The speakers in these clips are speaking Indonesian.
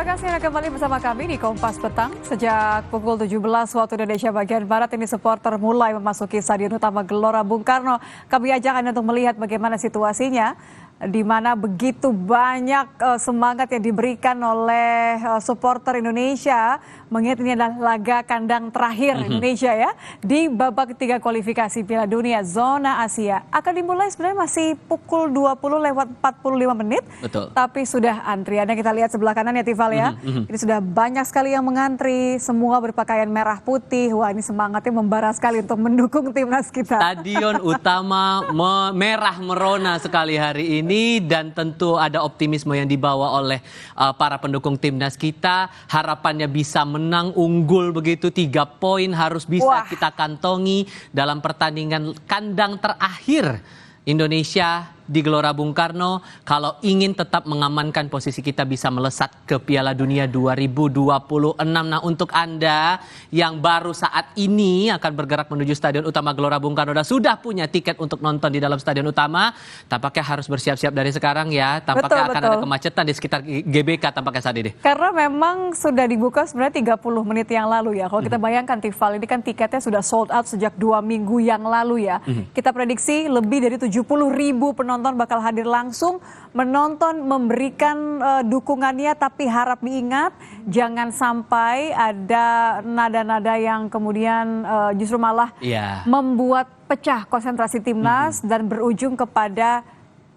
Terima kasih Anda kembali bersama kami di Kompas Petang. Sejak pukul 17 waktu Indonesia bagian Barat ini supporter mulai memasuki Stadion Utama Gelora Bung Karno. Kami ajak Anda untuk melihat bagaimana situasinya, di mana begitu banyak semangat yang diberikan oleh supporter Indonesia, mengingat ini adalah laga kandang terakhir Indonesia ya di babak ketiga kualifikasi Piala Dunia zona Asia. Akan dimulai sebenarnya masih pukul 20:45 menit. Betul. Tapi sudah antriannya kita lihat sebelah kanan ya Tifal ya. Ini sudah banyak sekali yang mengantri, semua berpakaian merah putih. Wah, ini semangatnya membara sekali untuk mendukung timnas kita. Stadion Utama merah merona sekali hari ini, dan tentu ada optimisme yang dibawa oleh para pendukung timnas kita. Harapannya bisa menang unggul begitu, 3 poin harus bisa kita kantongi dalam pertandingan kandang terakhir Indonesia di Gelora Bung Karno, kalau ingin tetap mengamankan posisi kita bisa melesat ke Piala Dunia 2026. Nah, untuk Anda yang baru saat ini akan bergerak menuju Stadion Utama Gelora Bung Karno dan sudah punya tiket untuk nonton di dalam Stadion Utama, tampaknya harus bersiap-siap dari sekarang ya. Tampaknya akan ada kemacetan di sekitar GBK tampaknya saat ini. Karena memang sudah dibuka sebenarnya 30 menit yang lalu ya. Kalau kita bayangkan Tifal, ini kan tiketnya sudah sold out sejak 2 minggu yang lalu ya. Kita prediksi lebih dari 70.000 penonton bakal hadir langsung menonton, memberikan dukungannya, tapi harap diingat jangan sampai ada nada-nada yang kemudian justru malah membuat pecah konsentrasi timnas dan berujung kepada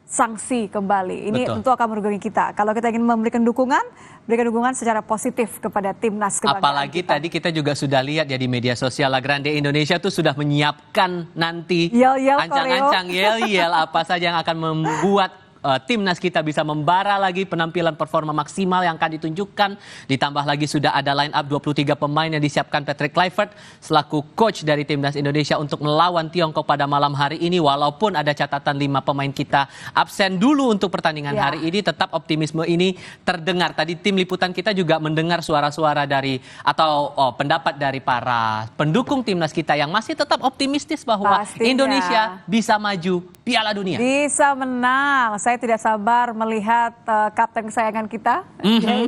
sanksi kembali. Ini tentu akan merugikan kita. Kalau kita ingin memberikan dukungan, berikan dukungan secara positif kepada timnas kebanggaan. Apalagi kita. Tadi kita juga sudah lihat ya di media sosial, La Grande Indonesia tuh sudah menyiapkan nanti ancang-ancang yel-yel apa saja yang akan membuat timnas kita bisa membara lagi, penampilan performa maksimal yang akan ditunjukkan. Ditambah lagi sudah ada line up 23 pemain yang disiapkan Patrick Kluivert selaku coach dari timnas Indonesia untuk melawan Tiongkok pada malam hari ini. Walaupun ada catatan 5 pemain kita absen dulu untuk pertandingan hari ini, tetap optimisme ini terdengar. Tadi tim liputan kita juga mendengar suara-suara dari atau pendapat dari para pendukung timnas kita yang masih tetap optimistis bahwa Indonesia bisa maju Piala Dunia. Bisa menang. Saya tidak sabar melihat kapten kesayangan kita,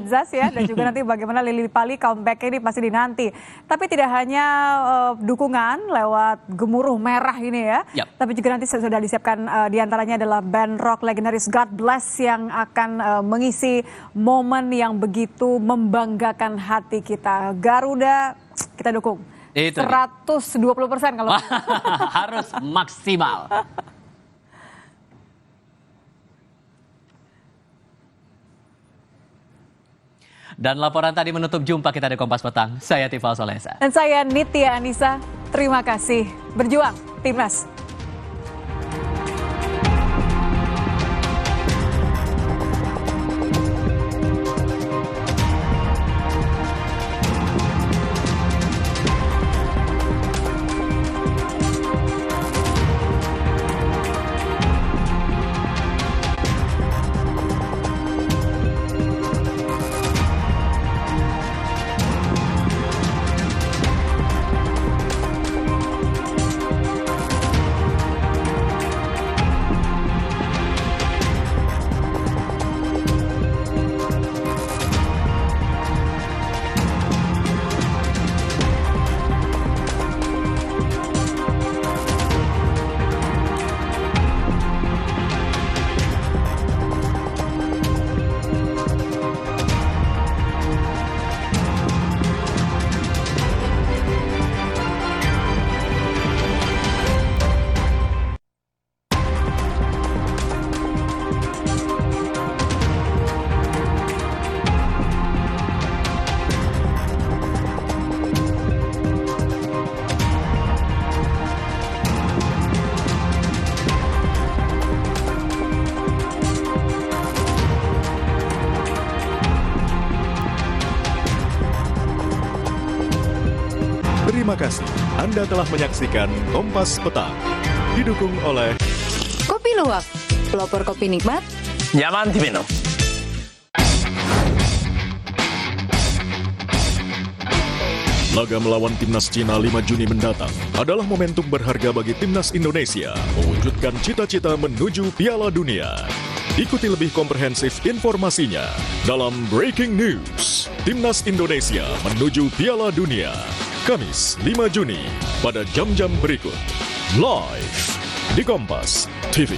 Zaz ya, dan juga nanti bagaimana Lily Pali comeback ini pasti dinanti. Tapi tidak hanya dukungan lewat gemuruh merah ini ya, tapi juga nanti sudah disiapkan diantaranya adalah band rock legendaris God Bless yang akan mengisi momen yang begitu membanggakan hati kita. Garuda kita dukung. Itu 120% kalau harus maksimal. Dan laporan tadi menutup jumpa kita di Kompas Petang. Saya Tifal Solesa. Dan saya Nitya Anissa. Terima kasih. Berjuang, Timnas. Terima kasih Anda telah menyaksikan Kompas Petang. Didukung oleh Kopi Luwak, pelopor kopi nikmat, nyaman diminum. Laga melawan timnas Cina 5 Juni mendatang adalah momentum berharga bagi timnas Indonesia mewujudkan cita-cita menuju Piala Dunia. Ikuti lebih komprehensif informasinya dalam Breaking News. Timnas Indonesia menuju Piala Dunia. Kamis 5 Juni pada jam-jam berikut. Live di Kompas TV.